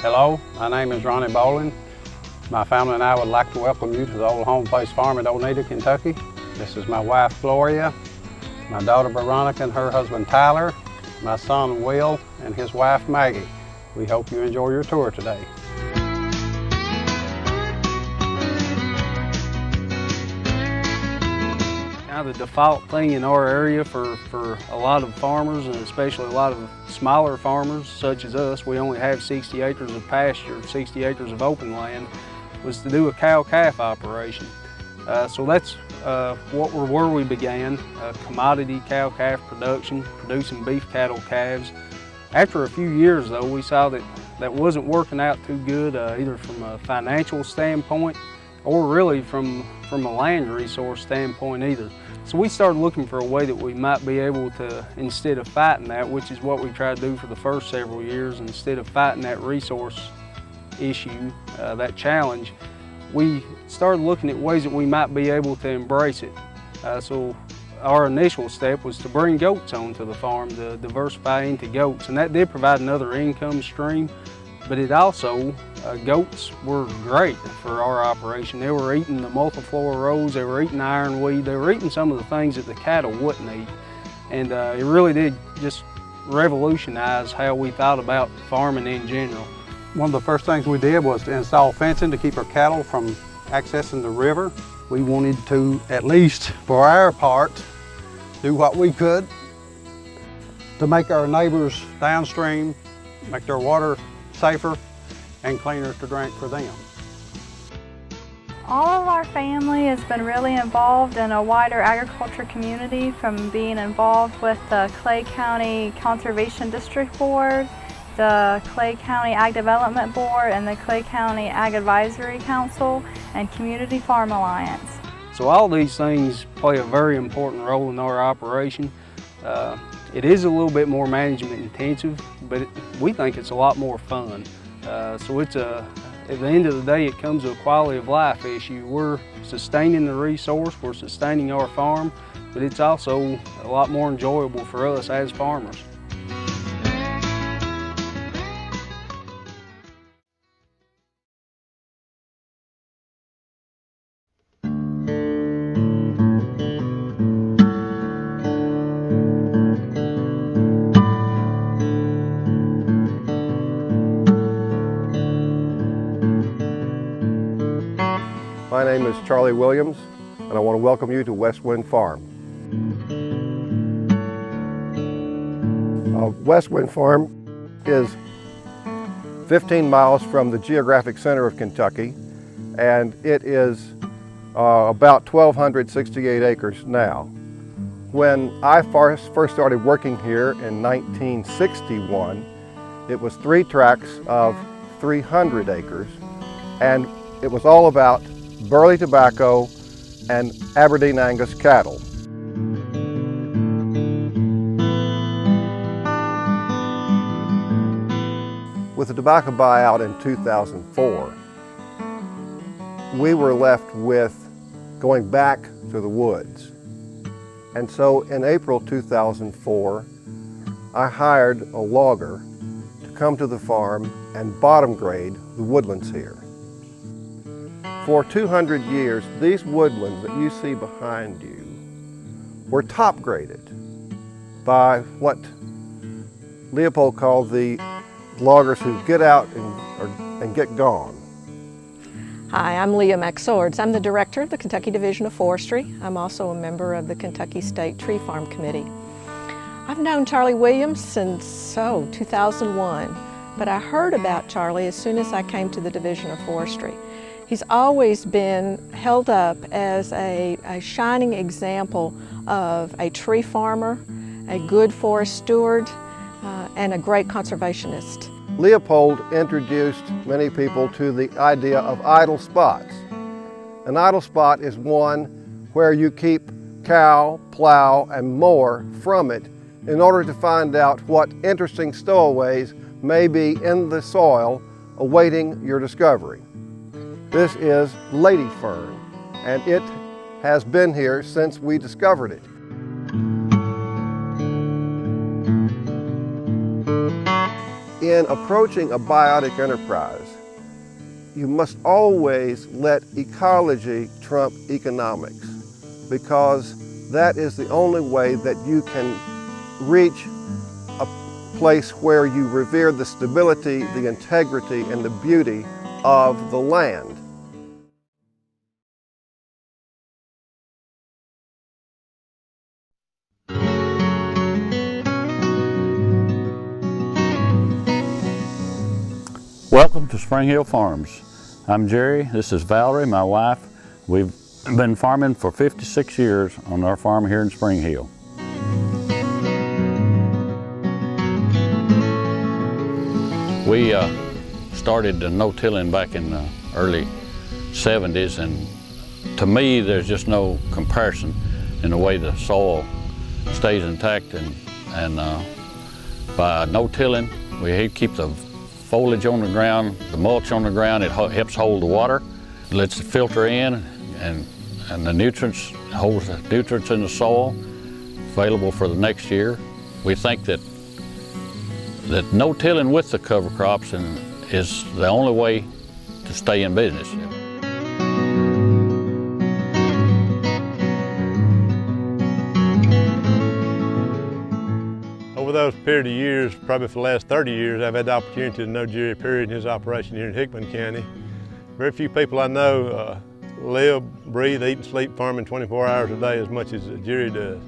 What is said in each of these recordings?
Hello, my name is Ronnie Bowling. My family and I would like to welcome you to the Old Home Place Farm at Oneida, Kentucky. This is my wife, Gloria, my daughter, Veronica, and her husband, Tyler, my son, Will, and his wife, Maggie. We hope you enjoy your tour today. Kind of the default thing in our area for a lot of farmers, and especially a lot of smaller farmers such as us, we only have 60 acres of pasture, 60 acres of open land, was to do a cow-calf operation. So that's where we began, commodity cow-calf production, producing beef cattle calves. After a few years though, we saw that wasn't working out too good, either from a financial standpoint or really from a land resource standpoint either. So we started looking for a way that we might be able to, instead of fighting that, which is what we tried to do for the first several years, instead of fighting that resource issue, that challenge, we started looking at ways that we might be able to embrace it. So our initial step was to bring goats onto the farm, to diversify into goats, and that did provide another income stream. But it also, goats were great for our operation. They were eating the multiflora rose, they were eating ironweed, they were eating some of the things that the cattle wouldn't eat. And it really did just revolutionize how we thought about farming in general. One of the first things we did was to install fencing to keep our cattle from accessing the river. We wanted to, at least for our part, do what we could to make our neighbors downstream, make their water safer and cleaner to drink for them. All of our family has been really involved in a wider agriculture community, from being involved with the Clay County Conservation District Board, the Clay County Ag Development Board, and the Clay County Ag Advisory Council and Community Farm Alliance. So all these things play a very important role in our operation. It is a little bit more management intensive, but we think it's a lot more fun. So it's at the end of the day, it comes to a quality of life issue. We're sustaining the resource, we're sustaining our farm, but it's also a lot more enjoyable for us as farmers. My name is Charlie Williams, and I want to welcome you to West Wind Farm. West Wind Farm is 15 miles from the geographic center of Kentucky, and it is about 1,268 acres now. When I first started working here in 1961, it was 3 tracts of 300 acres, and it was all about burley tobacco and Aberdeen Angus cattle. With the tobacco buyout in 2004, we were left with going back to the woods. And so in April 2004, I hired a logger to come to the farm and bottom grade the woodlands here. For 200 years, these woodlands that you see behind you were top graded by what Leopold called the loggers who get out and get gone. Hi, I'm Leah McSwords. I'm the director of the Kentucky Division of Forestry. I'm also a member of the Kentucky State Tree Farm Committee. I've known Charlie Williams since 2001, but I heard about Charlie as soon as I came to the Division of Forestry. He's always been held up as a shining example of a tree farmer, a good forest steward, and a great conservationist. Leopold introduced many people to the idea of idle spots. An idle spot is one where you keep cow, plow, and mower from it in order to find out what interesting stowaways may be in the soil awaiting your discovery. This is lady fern, and it has been here since we discovered it. In approaching a biotic enterprise, you must always let ecology trump economics, because that is the only way that you can reach a place where you revere the stability, the integrity, and the beauty of the land. Welcome to Spring Hill Farms. I'm Jerry, this is Valerie, my wife. We've been farming for 56 years on our farm here in Spring Hill. We started no-tilling back in the early 70s, and to me there's just no comparison in the way the soil stays intact, and by no-tilling we keep the foliage on the ground, the mulch on the ground. It helps hold the water, it lets it filter in, and the nutrients, holds the nutrients in the soil available for the next year. We think that no-tilling with the cover crops is the only way to stay in business. Over those period of years, probably for the last 30 years, I've had the opportunity to know Jerry Perry and his operation here in Hickman County. Very few people I know live, breathe, eat, and sleep farming 24 hours a day as much as Jerry does.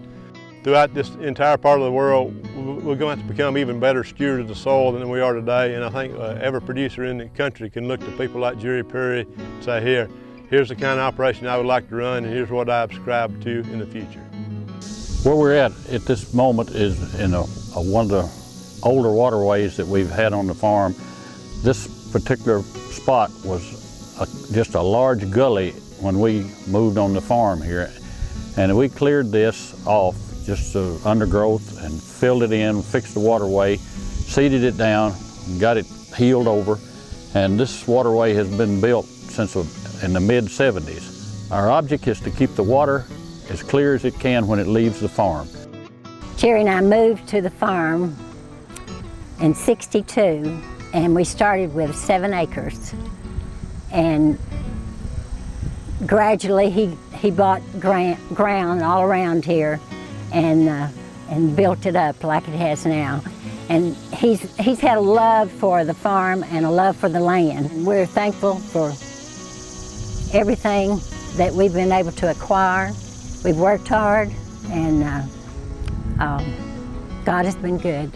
Throughout this entire part of the world, we're going to have to become even better stewards of the soil than we are today, and I think every producer in the country can look to people like Jerry Perry and say, here's the kind of operation I would like to run, and here's what I subscribe to in the future. Where we're at this moment is in one of the older waterways that we've had on the farm. This particular spot was just a large gully when we moved on the farm here, and we cleared this off, just undergrowth, and filled it in, fixed the waterway, seeded it down, and got it healed over, and this waterway has been built since in the mid-70s. Our object is to keep the water as clear as it can when it leaves the farm. Jerry and I moved to the farm in '62, and we started with 7 acres. And gradually he bought ground all around here and built it up like it has now. And he's had a love for the farm and a love for the land. We're thankful for everything that we've been able to acquire. We've worked hard, and God has been good.